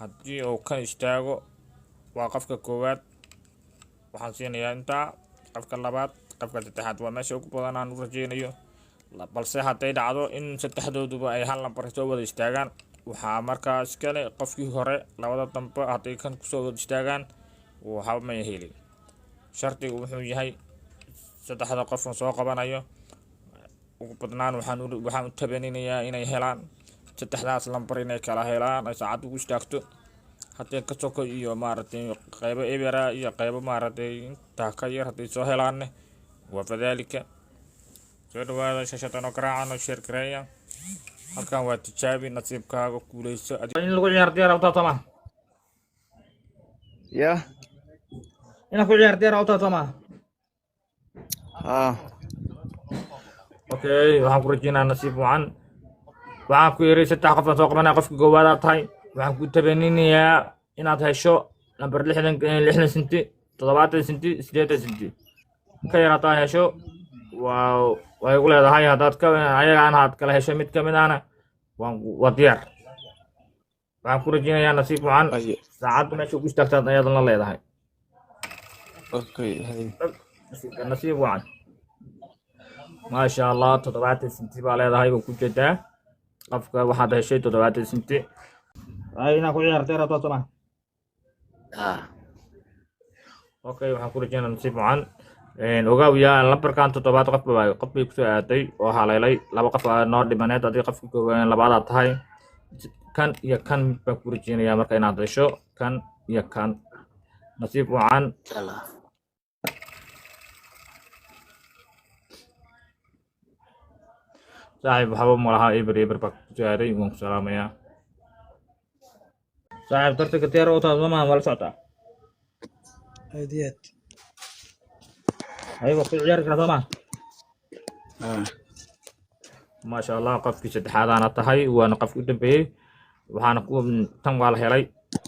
haddii uu kan istaago waa qofka koowaad, waxaan siinayaa intaa. qofka labaad, qofka saddexaad waa meesha ugu badan aan u rajeynayo. balse hadday dhacdo in saddexdooduba ay hal lambar soo wada istaagaan, waxaa markaa iskale qofkii hore. labada dambe hadday kan kusoo wada istaagaan waxba may helin. shardigu wuxuu yahay saddexda qofkan soo qabanayo ugu badnaan waxaan u tabaninayaa inay helaan saddexdaas lambar, inay kala helaan ay saacad ugu istaagto. haddii ka soko iyo maaragtay qaybo ebera iyo qaybo maaragtay intaa ka yar hadday soo helaanne waa fadaalika. soo dhawaada shashadano garaacano sheer gareeya. halkan waa tijaabi nasiibkaaga guuleyso in lagu ciyaar diyaar u taatama ya ina ku ciyaar diyaar u taatama. okay, waxaan ku rajeynaa nasiib wacan. waxaan ku yiri saddex qof soo qabanaya, qofka koowaad aad tahay. waxaan ku tabaninayaa inaad hesho lambar 60 senti, 70 senti, 80 senti. ka yar hadaad hesho way ugu leedahay. haddaad ayagaan aad kala hesho mid ka mid ahna waa diyaar. waxaan ku rajeynayaa nasiib wacan. saacadda meesha ugu istaagtaad ayaadna leedahay. nasiib wacan. maasha allah, 70 senti baa leedahay oo ku jeedaa. qofka waxaad heshay 70 senti. inaa ku ciyaartay rabtaa soma. okay, waxaan ku rajeynaa nasiib wacan. ogaaw yaa lambarkan 7 qof bay kusoo aaday oo haleelay. 2 qof aa noo dhimaneed. haddii qofka koowaad labaadaad tahay, kan iyo kan mid baan ku rajeynayaa marka inaad hesho kan iyo kan. nasiib wacan. saaxiib waxba ma laha, eber baa ku saaray. waan ku salaamayaa saaxiib. tartanka diyaar u tahay sooma wala socotaa? هديات ayago ku ciyaari karaa sooma. maasha allah, qofkii saddexaadaana tahay, waana qofkii u dambeeyey. waxaana ku tan waa la helay.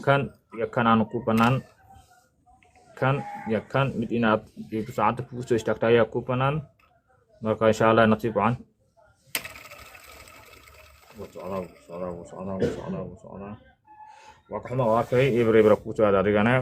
kan iyo kan aanu ku banaan. kan iyo kan mid inaad saacadda kugu soo istaagto ayaa ku banaan. marka insha allah nasiib wacan. waa ka xuma oo arkay eber ku soo aad adigana.